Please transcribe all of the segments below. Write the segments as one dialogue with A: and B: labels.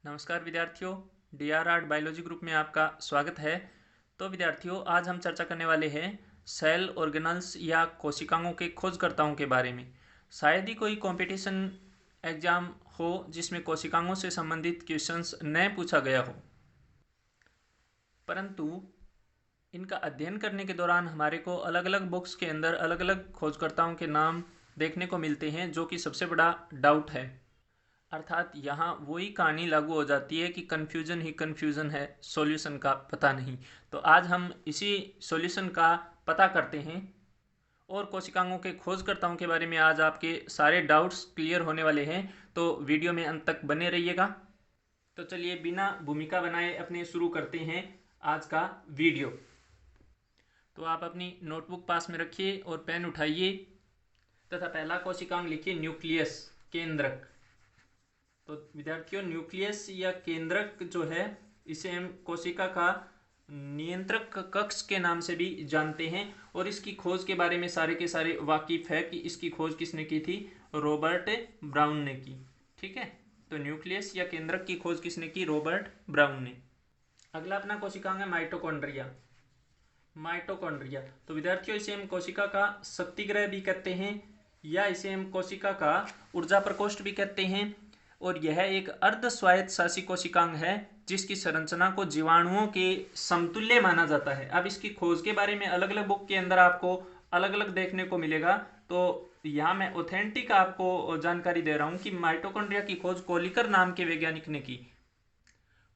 A: नमस्कार विद्यार्थियों, DRR biology group में आपका स्वागत है। तो विद्यार्थियों, आज हम चर्चा करने वाले हैं सेल ऑर्गेनल्स या कोशिकाओं के खोजकर्ताओं के बारे में। शायद ही कोई कंपटीशन एग्जाम हो जिसमें कोशिकाओं से संबंधित क्वेश्चंस न पूछा गया हो, परंतु इनका अध्ययन करने के दौरान हमारे को अलग अलग बुक्स के अंदर अलग अलग खोजकर्ताओं के नाम देखने को मिलते हैं, जो कि सबसे बड़ा डाउट है। अर्थात यहाँ वही कहानी लागू हो जाती है कि कन्फ्यूजन ही कन्फ्यूजन है, सॉल्यूशन का पता नहीं। तो आज हम इसी सॉल्यूशन का पता करते हैं और कोशिकाओं के खोजकर्ताओं के बारे में आज आपके सारे डाउट्स क्लियर होने वाले हैं। तो वीडियो में अंत तक बने रहिएगा। तो चलिए बिना भूमिका बनाए अपने शुरू करते हैं आज का वीडियो। तो आप अपनी नोटबुक पास में रखिए और पेन उठाइए तथा पहला कोशिकांग लिखिए न्यूक्लियस, केंद्रक। तो विद्यार्थियों, न्यूक्लियस या केंद्रक जो है, इसे हम कोशिका का नियंत्रक कक्ष के नाम से भी जानते हैं और इसकी खोज के बारे में सारे के सारे वाकिफ है कि इसकी खोज किसने की थी। रॉबर्ट ब्राउन ने की। ठीक है, तो न्यूक्लियस या केंद्रक की खोज किसने की? रॉबर्ट ब्राउन ने। अगला अपना कोशिकांग है माइटोकॉन्ड्रिया। माइटोकॉन्ड्रिया, तो विद्यार्थियों, इसे हम कोशिका का शक्तिगृह भी कहते हैं या इसे हम कोशिका का ऊर्जा प्रकोष्ठ भी कहते हैं। और यह एक अर्ध स्वायत्त शासी कोशिकांग है जिसकी संरचना को जीवाणुओं के समतुल्य माना जाता है। अब इसकी खोज के बारे में अलग अलग बुक के अंदर आपको अलग अलग देखने को मिलेगा। तो यहाँ मैं ऑथेंटिक आपको जानकारी दे रहा हूँ कि माइटोकॉन्ड्रिया की खोज कोलिकर नाम के वैज्ञानिक ने की।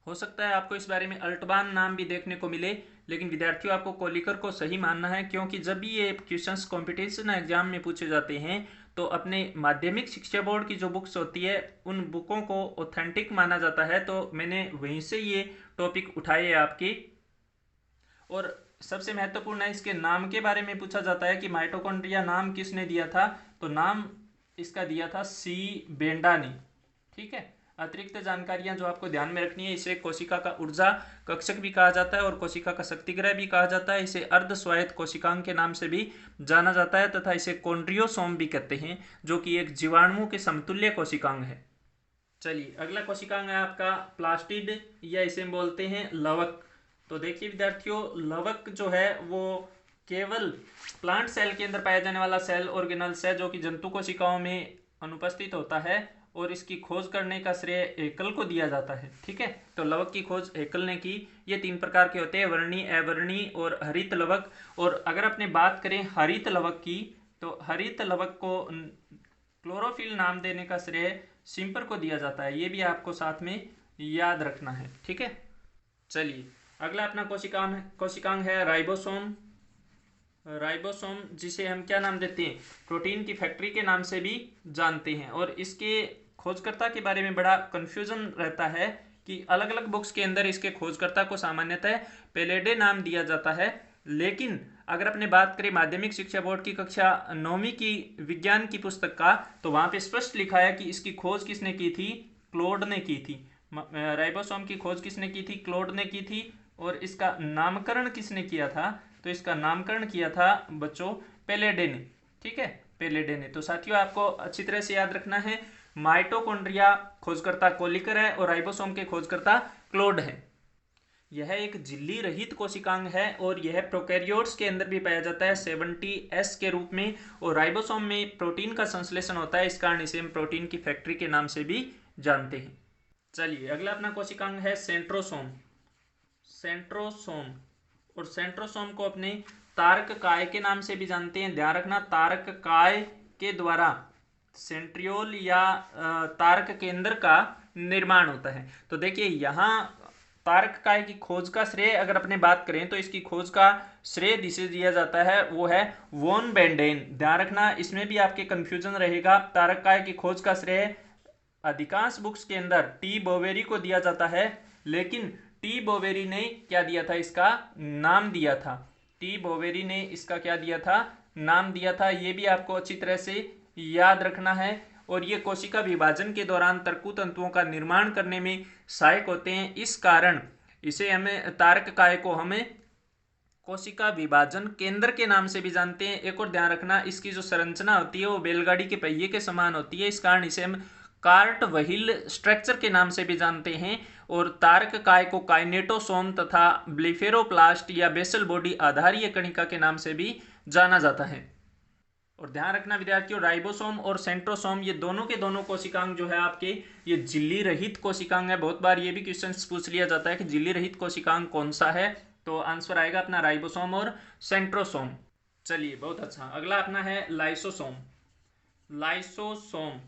A: हो सकता है आपको इस बारे में अल्टबान नाम भी देखने को मिले, लेकिन विद्यार्थियों आपको कोलिकर को सही मानना है, क्योंकि जब भी ये क्वेश्चंस कंपटीशन एग्जाम में पूछे जाते हैं तो अपने माध्यमिक शिक्षा बोर्ड की जो बुक्स होती है उन बुकों को ऑथेंटिक माना जाता है। तो मैंने वहीं से ये टॉपिक उठाए आपके। और सबसे महत्वपूर्ण है, इसके नाम के बारे में पूछा जाता है कि माइटोकॉन्ड्रिया नाम किसने दिया था। तो नाम इसका दिया था सी बेंडा ने। ठीक है, अतिरिक्त जानकारियां जो आपको ध्यान में रखनी है, इसे कोशिका का ऊर्जा कक्षक भी कहा जाता है और कोशिका का शक्तिगृह भी कहा जाता है। इसे अर्ध स्वायत्त कोशिकांग के नाम से भी जाना जाता है तथा इसे कॉन्ड्रियोसोम भी कहते हैं, जो कि एक जीवाणुओं के समतुल्य कोशिकांग है। चलिए अगला कोशिकांग है आपका प्लास्टिड या इसे हम बोलते हैं लवक। तो देखिए विद्यार्थियों, लवक जो है वो केवल प्लांट सेल के अंदर पाया जाने वाला सेल ऑर्गेनल्स है, जो कि जंतु कोशिकाओं में अनुपस्थित होता है और इसकी खोज करने का श्रेय एकल को दिया जाता है। ठीक है, तो लवक की खोज एकल ने की। ये 3 प्रकार के होते हैं, वर्णी, अवर्णी और हरित लवक। और अगर अपने बात करें हरित लवक की, तो हरित लवक को क्लोरोफिल नाम देने का श्रेय सिम्पर को दिया जाता है। ये भी आपको साथ में याद रखना है। ठीक है, चलिए अगला अपना कोशिकांग है राइबोसोम। राइबोसोम जिसे हम क्या नाम देते हैं? प्रोटीन की फैक्ट्री के नाम से भी जानते हैं। और इसके खोजकर्ता के बारे में बड़ा कंफ्यूजन रहता है कि अलग अलग बुक्स के अंदर इसके खोजकर्ता को सामान्यतः पेलेडे नाम दिया जाता है, लेकिन अगर अपने बात करें माध्यमिक शिक्षा बोर्ड की कक्षा 9वीं की विज्ञान की पुस्तक का, तो वहां पे स्पष्ट लिखा है कि इसकी खोज किसने की थी? क्लोड ने की थी। राइबोसोम की खोज किसने की थी? क्लोड ने की थी। और इसका नामकरण किसने किया था? तो इसका नामकरण किया था बच्चों पेलेडे ने। ठीक है, पेलेडे ने। तो साथियों आपको अच्छी तरह से याद रखना है, माइटोकॉन्ड्रिया खोजकर्ता कोलिकर है और राइबोसोम के खोजकर्ता क्लोड है। यह एक झिल्ली रहित कोशिकांग है और यह प्रोकैरियोट्स के अंदर भी पाया जाता है 70S के रूप में। और राइबोसोम में प्रोटीन का संश्लेषण होता है, इस कारण इसे हम प्रोटीन की फैक्ट्री के नाम से भी जानते हैं। चलिए अगला अपना कोशिकांग है सेंट्रोसोम। सेंट्रोसोम, और सेंट्रोसोम को अपने तारक काय के नाम से भी जानते हैं। ध्यान रखना, तारक काय के द्वारा सेंट्रियोल या तारक केंद्र का निर्माण होता है। तो देखिए यहाँ तारक काय की खोज का श्रेय अगर अपने बात करें तो इसकी खोज का श्रेय जिसे दिया जाता है वो है वॉन बेंडेन। ध्यान रखना, इसमें भी आपके कंफ्यूजन रहेगा। तारक काय की खोज का श्रेय अधिकांश बुक्स के अंदर टी बोवेरी को दिया जाता है, लेकिन टी बोवेरी ने क्या दिया था? इसका नाम दिया था। टी बोवेरी ने इसका क्या दिया था? नाम दिया था। ये भी आपको अच्छी तरह से याद रखना है। और ये कोशिका विभाजन के दौरान तर्कु तंतुओं का निर्माण करने में सहायक होते हैं, इस कारण इसे हमें तारक काय को हमें कोशिका विभाजन केंद्र के नाम से भी जानते हैं। एक और ध्यान रखना, इसकी जो संरचना होती है वो बैलगाड़ी के पहिए के समान होती है, इस कारण इसे हम कार्टवहिल स्ट्रक्चर के नाम से भी जानते हैं, और तारक काय को काइनेटोसोम तथा ब्लिफेरोप्लास्ट या बेसल बॉडी आधारीय कणिका के नाम से भी जाना जाता है। और ध्यान रखना विद्यार्थियों, राइबोसोम और सेंट्रोसोम ये दोनों के दोनों कोशिकांग जो है आपके, ये झिल्ली रहित कोशिकांग है। बहुत बार ये भी क्वेश्चन पूछ लिया जाता है कि झिल्ली रहित कोशिकांग कौन सा है, तो आंसर आएगा अपना राइबोसोम और सेंट्रोसोम। चलिए बहुत अच्छा, अगला अपना है लाइसोसोम। लाइसोसोम,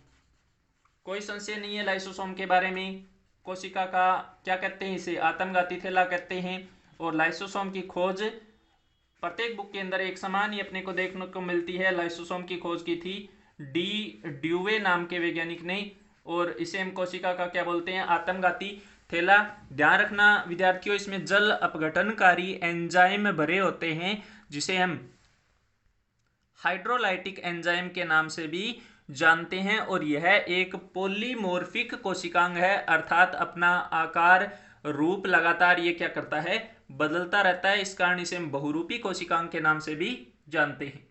A: कोई संशय नहीं है लाइसोसोम के बारे में। कोशिका का क्या कहते हैं, इसे आत्मघाती थैला कहते हैं। और लाइसोसोम की खोज प्रत्येक बुक के अंदर एक समान ही अपने को देखने को मिलती है। लाइसोसोम की खोज की थी डी ड्यूवे नाम के वैज्ञानिक ने, और इसे हम कोशिका का क्या बोलते हैं, आत्मघाती थैला। ध्यान रखना विद्यार्थियों, इसमें जल अपघटनकारी एंजाइम भरे होते हैं, जिसे हम हाइड्रोलाइटिक एंजाइम के नाम से भी जानते हैं। और यह एक पॉलीमॉर्फिक कोशिकांग है, अर्थात अपना आकार रूप लगातार ये क्या करता है, बदलता रहता है। इस कारण इसे हम बहुरूपी कोशिकांग के नाम से भी जानते हैं।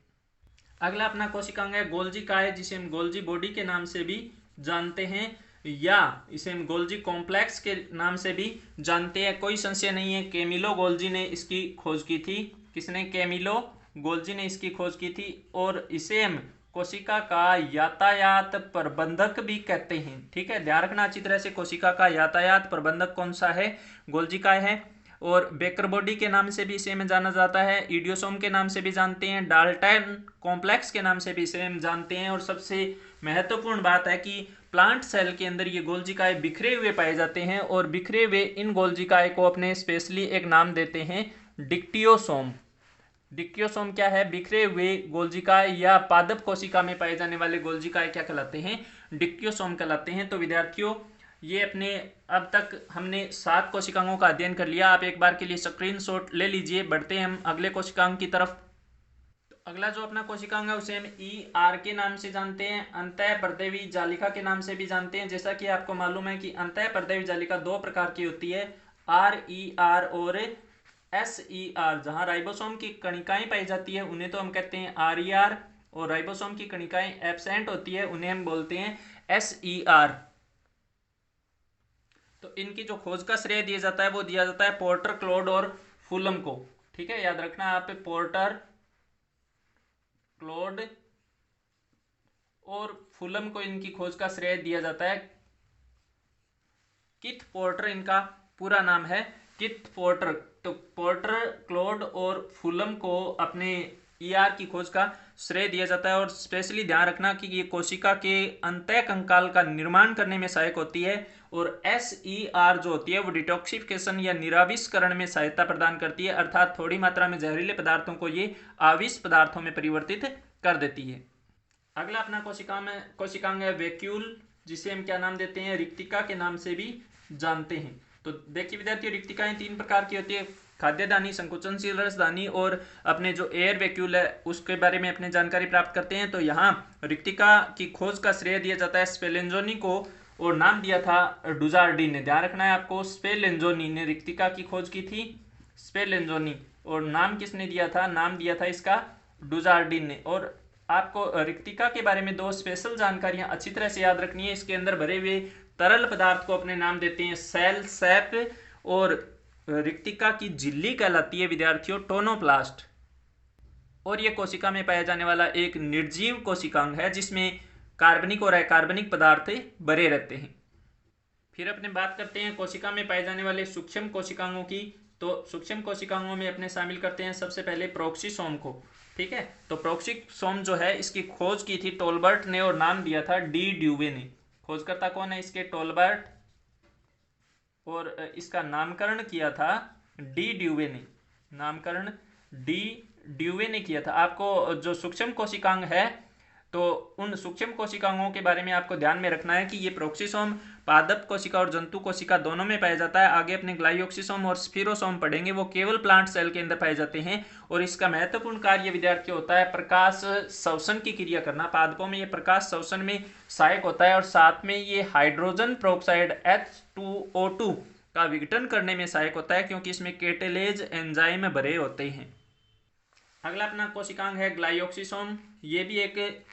A: अगला अपना कोशिकांग है गोल्जी काय, जिसे हम गोल्जी बॉडी के नाम से भी जानते हैं, या इसे हम गोल्जी कॉम्प्लेक्स के नाम से भी जानते हैं। कोई संशय नहीं है, कैमिलो गोल्जी ने इसकी खोज की थी। किसने? कैमिलो गोल्जी ने इसकी खोज की थी। और इसे हम कोशिका का यातायात प्रबंधक भी कहते हैं। ठीक है, ध्यान रखना अच्छी तरह से, कोशिका का यातायात प्रबंधक कौन सा है, गोल्जी काय है। और बेकर बॉडी के नाम से भी इसे में जाना जाता है, इडियोसोम के नाम से भी जानते हैं, डाल्टन कॉम्प्लेक्स के नाम से भी इसे हम जानते हैं। और सबसे महत्वपूर्ण बात है कि प्लांट सेल के अंदर ये गोल्जिकाए बिखरे हुए पाए जाते हैं, और बिखरे हुए इन गोल्जिकाए को अपने स्पेशली एक नाम देते हैं, डिक्टियोसोम। डिक्टियोसोम क्या है? बिखरे हुए गोल्जिकाए या पादप कोशिका में पाए जाने वाले गोल्जिकाए क्या कहलाते हैं? डिक्टियोसोम कहलाते हैं। तो विद्यार्थियों, ये अपने अब तक हमने 7 कोशिकाओं का अध्ययन कर लिया। आप एक बार के लिए स्क्रीनशॉट ले लीजिए। बढ़ते हैं हम अगले कोशिकांग की तरफ। तो अगला जो अपना कोशिकांग है उसे हम ER के नाम से जानते हैं, अंतःपर्देवी जालिका के नाम से भी जानते हैं। जैसा कि आपको मालूम है कि अंतःपर्देवी जालिका 2 प्रकार की होती है, RER और SER। जहां राइबोसोम की कणिकाएं पाई जाती है उन्हें तो हम कहते हैं RER, और राइबोसोम की कणिकाएं एब्सेंट होती है उन्हें हम बोलते हैं SER। तो इनकी जो खोज का श्रेय दिया जाता है वो दिया जाता है पोर्टर, क्लॉड और फुलम को। ठीक है, याद रखना आप, पोर्टर, क्लॉड और फुलम को इनकी खोज का श्रेय दिया जाता है। किथ पोर्टर इनका पूरा नाम है, किथ पोर्टर। तो पोर्टर, क्लॉड और फुलम को अपने ER की खोज का श्रेय दिया जाता है। और स्पेशली ध्यान रखना कि ये कोशिका के अंतः कंकाल का निर्माण करने में सहायक होती है। और SER जो होती है वो डिटॉक्सिफिकेशन या निराविष्करण में सहायता प्रदान करती है, अर्थात थोड़ी मात्रा में जहरीले पदार्थों को ये आविष पदार्थों में परिवर्तित कर देती है। अगला अपना कोशिकांग है वैक्यूल, जिसे हम क्या नाम देते हैं? रिक्तिका के नाम से भी जानते हैं। तो देखिए विद्यार्थियों, रिक्तिकाएं 3 प्रकार की होती है, खाद्यदानी, संकुचनशील रसदानी, और अपने जो एयर वैक्यूल है उसके बारे में अपने जानकारी प्राप्त करते हैं। तो यहाँ रिक्तिका की खोज का श्रेय दिया जाता है स्पेलेंजोनी को, और नाम दिया था डुजार्डिन ने। ध्यान रखना है आपको, स्पेलेंजोनी ने रिक्तिका की खोज की थी, स्पेलेंजोनी। और नाम किसने दिया था? नाम दिया था इसका डुजार्डिन ने। और आपको रिक्तिका के बारे में 2 स्पेशल जानकारियां अच्छी तरह से याद रखनी है। इसके अंदर भरे हुए तरल पदार्थ को अपने नाम देते हैं सेल सैप, और रिक्तिका की झिल्ली कहलाती है विद्यार्थियों टोनोप्लास्ट। और यह कोशिका में पाया जाने वाला एक निर्जीव कोशिकांग है, जिसमें कार्बनिक और अकार्बनिक पदार्थ भरे रहते हैं। फिर अपने बात करते हैं कोशिका में पाए जाने वाले सूक्ष्म कोशिकांगों की। तो सूक्ष्म कोशिकांगों में अपने शामिल करते हैं सबसे पहले प्रोक्सीसोम को। ठीक है, तो प्रोक्सीसोम जो है इसकी खोज की थी टोलबर्ट ने, और नाम दिया था डी ड्यूवे ने। खोजकर्ता कौन है इसके? टोलबर्ट, और इसका नामकरण किया था डी ड्यूवे ने। नामकरण डी ड्यूवे ने किया था। आपको जो सूक्ष्म कोशिकांग है, तो उन सूक्ष्म कोशिकांगों के बारे में आपको ध्यान में रखना है कि ये प्रोक्सीसोम पादप कोशिका और जंतु कोशिका दोनों में पाया जाता है। आगे अपने ग्लाइयोक्सिसोम और स्फीरोसोम पढ़ेंगे, वो केवल प्लांट सेल के अंदर पाए जाते हैं। और इसका महत्वपूर्ण कार्य विद्यार्थी होता है प्रकाश श्वसन की क्रिया करना। पादपों में ये प्रकाश श्वसन में सहायक होता है, और साथ में ये हाइड्रोजन पेरोक्साइड H2O2 का विघटन करने में सहायक होता है, क्योंकि इसमें केटेलेज एंजाइम भरे होते हैं। अगला अपना कोशिकांग है ग्लाइयोक्सिसोम। ये भी एक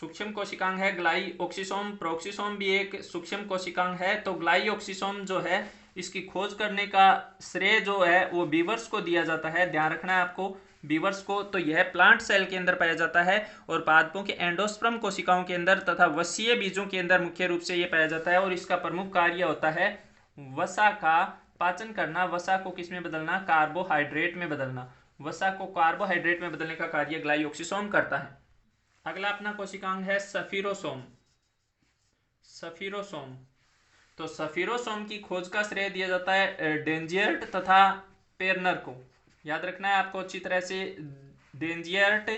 A: सूक्ष्म कोशिकांग है ग्लाइओक्सिसोम। प्रोक्सिसोम भी एक सूक्ष्म कोशिकांग है। तो ग्लाइओक्सिसोम जो है इसकी खोज करने का श्रेय जो है वो बीवर्स को दिया जाता है। ध्यान रखना है आपको, बीवर्स को। तो यह प्लांट सेल के अंदर पाया जाता है और पादपों के एंडोस्पर्म कोशिकाओं के अंदर तथा वसीय बीजों के अंदर मुख्य रूप से ये पाया जाता है। और इसका प्रमुख कार्य होता है वसा का पाचन करना, वसा को किस में बदलना, कार्बोहाइड्रेट में बदलना। वसा को कार्बोहाइड्रेट में बदलने का कार्य ग्लाइओक्सिसोम करता है। अगला अपना कोशिकांग है सफीरोसोम। सफीरोसोम, तो सफीरोसोम की खोज का श्रेय दिया जाता है डेंजियर्ट तथा पेरनर को। याद रखना है आपको अच्छी तरह से, डेंजियर्ट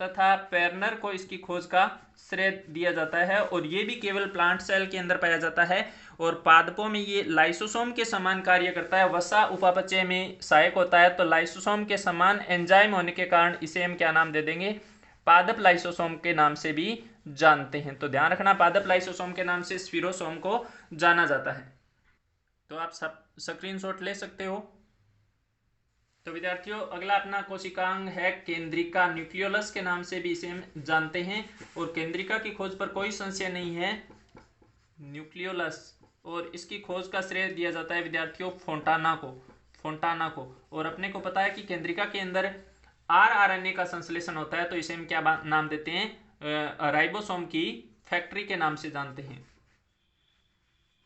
A: तथा पेरनर को इसकी खोज का श्रेय दिया जाता है। और ये भी केवल प्लांट सेल के अंदर पाया जाता है और पादपों में ये लाइसोसोम के समान कार्य करता है। वसा उपापचय में सहायक होता है। तो लाइसोसोम के समान एंजाइम होने के कारण इसे हम क्या नाम दे देंगे, पादप लाइसोसोम के नाम से भी जानते हैं। तो ध्यान रखना, पादप लाइसोसोम के नाम से स्फीरोसोम को जाना जाता है। तो आप सब स्क्रीनशॉट ले सकते हो। तो विद्यार्थियों अगला अपना कोशिकांग है केंद्रिका। न्यूक्लियोलस के नाम से भी इसे हम जानते हैं और केंद्रिका की खोज पर कोई संशय नहीं है, न्यूक्लियोलस। और इसकी खोज का श्रेय दिया जाता है विद्यार्थियों फोंटाना को, फोंटाना को। और अपने को पता है कि केंद्रिका के अंदर आरएनए का संश्लेषण होता है। तो इसे हम क्या नाम देते हैं, राइबोसोम की फैक्ट्री के नाम से जानते हैं,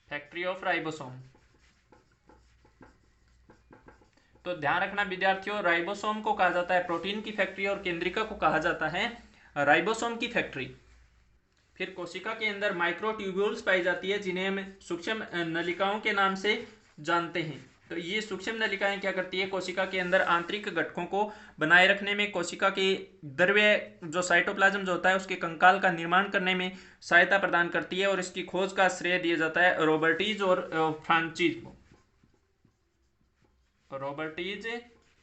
A: फैक्ट्री ऑफ राइबोसोम। तो ध्यान रखना विद्यार्थियों, राइबोसोम को कहा जाता है प्रोटीन की फैक्ट्री और केंद्रिका को कहा जाता है राइबोसोम की फैक्ट्री। फिर कोशिका के अंदर माइक्रोट्यूब्यूल्स पाई जाती है जिन्हें हम सूक्ष्म नलिकाओं के नाम से जानते हैं। तो ये सूक्ष्म नलिकाएं क्या करती है, कोशिका के अंदर आंतरिक घटकों को बनाए रखने में, कोशिका के द्रव्य जो साइटोप्लाज्म जो होता है उसके कंकाल का निर्माण करने में सहायता प्रदान करती है। और इसकी खोज का श्रेय दिया जाता है रॉबर्टीज और फ्रांचीज को, रॉबर्टीज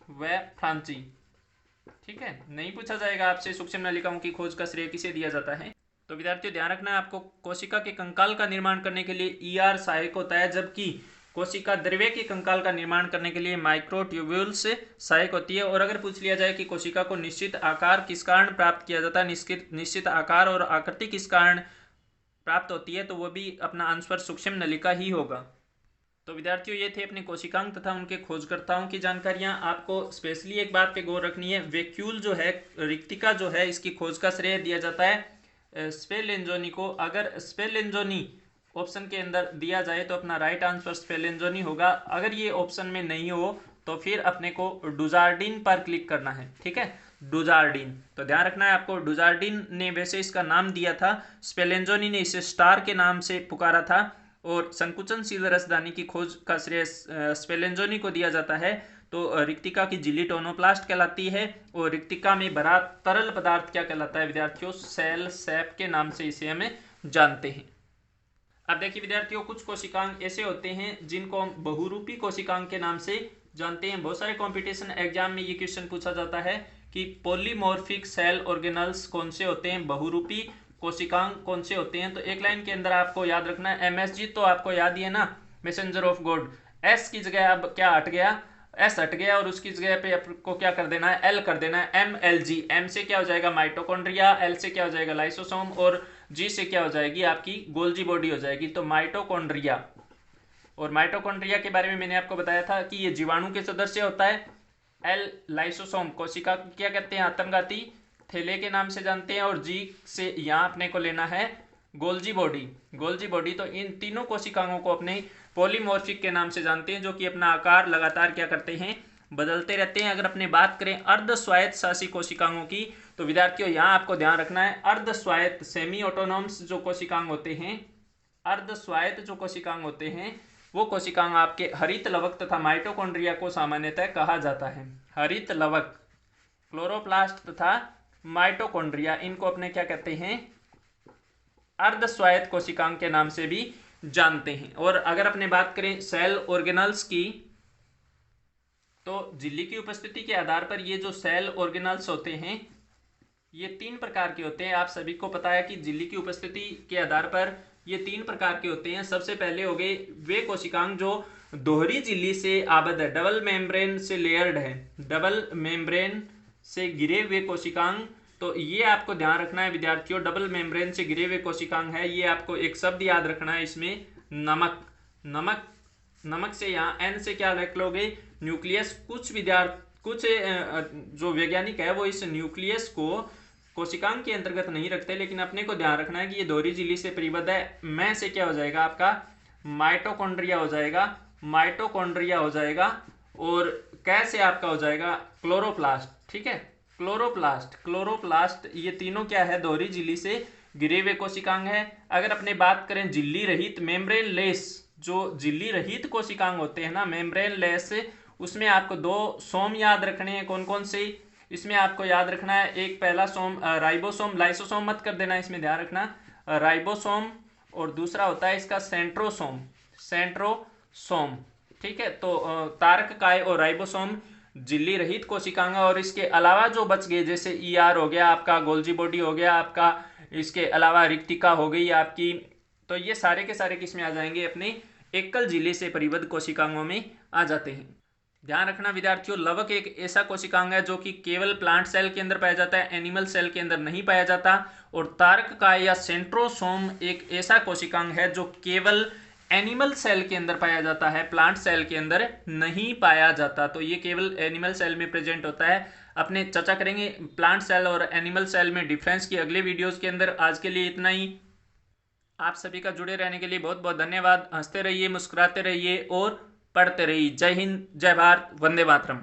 A: व फ्रांची। ठीक है, नहीं पूछा जाएगा आपसे सूक्ष्म नलिकाओं की खोज का श्रेय किसे दिया जाता है। तो विद्यार्थियों ध्यान रखना है आपको, कोशिका के कंकाल का निर्माण करने के लिए ईआर सहायक होता है, जबकि कोशिका द्रव्य के कंकाल का निर्माण करने के लिए माइक्रोट्यूब्यूल्स सहायक होती है। और अगर पूछ लिया जाए कि कोशिका को निश्चित आकार किस कारण प्राप्त किया जाता है, निश्चित आकार और आकृति किस कारण प्राप्त होती है, तो वो भी अपना आंसर सूक्ष्म नलिका ही होगा। तो विद्यार्थियों ये थे अपने कोशिकांग तथा उनके खोजकर्ताओं की जानकारियां। आपको स्पेशली एक बात पे गौर रखनी है, वैक्यूल जो है, रिक्तिका जो है, इसकी खोज का श्रेय दिया जाता है स्पेलेंजोनी को। अगर स्पेलेंजोनी ऑप्शन के अंदर दिया जाए तो अपना राइट आंसर स्पेलेंजोनी होगा। अगर ये ऑप्शन में नहीं हो तो फिर अपने को डुजार्डिन पर क्लिक करना है। ठीक है, डुजार्डिन। तो ध्यान रखना है आपको, डुजार्डिन ने वैसे इसका नाम दिया था, स्पेलेंजोनी ने इसे स्टार के नाम से पुकारा था। और संकुचनशील रसदानी की खोज का श्रेय स्पेलेंजोनी को दिया जाता है। तो रिक्तिका की झिल्ली टोनोप्लास्ट कहलाती है और रिक्तिका में भरा तरल पदार्थ क्या कहलाता है विद्यार्थियों, सेल सैप के नाम से इसे हमें जानते हैं। अब देखिए विद्यार्थियों, कुछ कोशिकांग ऐसे होते हैं जिनको हम बहुरूपी कोशिकांग के नाम से जानते हैं। बहुत सारे कंपटीशन एग्जाम में ये क्वेश्चन पूछा जाता है कि पॉलीमॉर्फिक सेल ऑर्गेनल्स कौन से होते हैं, बहुरूपी कोशिकांग कौन से होते हैं। तो एक लाइन के अंदर आपको याद रखना है, एमएसजी तो आपको याद ही है ना, मैसेंजर ऑफ गॉड। एस की जगह अब क्या हट गया, एस हट गया और उसकी जगह पे आपको क्या कर देना है, एल कर देना है, एमएलजी। एम से क्या हो जाएगा माइटोकॉन्ड्रिया, एल से क्या हो जाएगा लाइसोसोम और जी से क्या हो जाएगी आपकी गोल्जी बॉडी हो जाएगी। तो माइटोकॉन्ड्रिया। और माइटोकॉन्ड्रिया के बारे में मैंने आपको बताया था कि ये जीवाणु के सदस्य होता है। एल लाइसोसोम, कोशिका क्या कहते हैं, आत्मघाती थैले के नाम से जानते हैं। और जी से यहाँ अपने को लेना है गोल्जी बॉडी, गोल्जी बॉडी। तो इन तीनों कोशिकाओं को अपने पॉलीमॉर्फिक के नाम से जानते हैं, जो कि अपना आकार लगातार क्या करते हैं, बदलते रहते हैं। अगर अपने बात करें अर्ध स्वायत्त शासी कोशिकाओं की, तो विद्यार्थियों यहाँ आपको ध्यान रखना है, अर्ध स्वायत्त सेमी ऑटोनॉमस जो कोशिकांग होते हैं, अर्ध स्वायत्त जो कोशिकांग होते हैं, वो कोशिकांग आपके हरित लवक तथा माइटोकॉन्ड्रिया को सामान्यतः कहा जाता है। हरित लवक, क्लोरोप्लास्ट तथा माइटोकॉन्ड्रिया, इनको अपने क्या कहते हैं, अर्ध स्वायत्त कोशिकांग के नाम से भी जानते हैं। और अगर अपने बात करें सेल ऑर्गेनल्स की, तो झिल्ली की उपस्थिति के आधार पर ये जो सेल ऑर्गेनल्स होते हैं ये 3 प्रकार के होते हैं। आप सभी को पता है कि झिल्ली की उपस्थिति के आधार पर ये 3 प्रकार के होते हैं। सबसे पहले हो गए वे कोशिकांग जो दोहरी झिल्ली से आबद्ध है, डबल मेम्ब्रेन से लेयर्ड है, डबल मेम्ब्रेन से घिरे हुए कोशिकांग तो ये आपको ध्यान रखना है विद्यार्थियों, डबल मेम्ब्रेन से घिरे हुए कोशिकांग है। ये आपको एक शब्द याद रखना है इसमें, नमक। नमक, नमक से यहाँ एन से क्या रख लोगे, न्यूक्लियस। कुछ जो वैज्ञानिक है वो इस न्यूक्लियस को कोशिकांग के अंतर्गत नहीं रखते, लेकिन अपने को ध्यान रखना है कि ये दोहरी झिल्ली से परिबद्ध है। मैं से क्या हो जाएगा आपका माइटोकॉन्ड्रिया हो जाएगा, माइटोकॉन्ड्रिया हो जाएगा। और कैसे आपका हो जाएगा क्लोरोप्लास्ट, ठीक है, क्लोरोप्लास्ट। क्लोरोप्लास्ट ये तीनों क्या है, दोहरी झिल्ली से घिरे हुए कोशिकांग है। अगर अपने बात करें झिल्ली रहित, मेम्ब्रेन लेस, जो झिल्ली रहित कोशिकांग होते हैं ना, मेम्ब्रेन लेस, उसमें आपको दो सोम याद रखने हैं। कौन कौन से, इसमें आपको याद रखना है, एक पहला सोम राइबोसोम, लाइसोसोम मत कर देना, इसमें ध्यान रखना राइबोसोम, और दूसरा होता है इसका सेंट्रोसोम, सेंट्रोसोम, ठीक है। तो तारक काय और राइबोसोम झिल्ली रहित कोशिकांग। और इसके अलावा जो बच गए, जैसे ईआर हो गया आपका, गोल्जी बॉडी हो गया आपका, इसके अलावा रिक्तिका हो गई आपकी, तो ये सारे के सारे किस में आ जाएंगे, अपने एकल झिल्ली से परिबद्ध कोशिकांगों में आ जाते हैं। ध्यान रखना विद्यार्थियों, लवक एक ऐसा कोशिकांग है जो कि केवल प्लांट सेल के अंदर पाया जाता है, एनिमल सेल के अंदर नहीं पाया जाता। और तारक काय या सेंट्रोसोम एक ऐसा कोशिकांग है जो केवल एनिमल सेल के अंदर पाया जाता है, प्लांट सेल के अंदर नहीं पाया जाता। तो ये केवल एनिमल सेल में प्रेजेंट होता है। अपने चर्चा करेंगे प्लांट सेल और एनिमल सेल में डिफरेंस की अगले वीडियोस के अंदर। आज के लिए इतना ही। आप सभी का जुड़े रहने के लिए बहुत बहुत धन्यवाद। हंसते रहिए, मुस्कुराते रहिए और पढ़ते रहिए। जय हिंद, जय भारत, वंदे मातरम।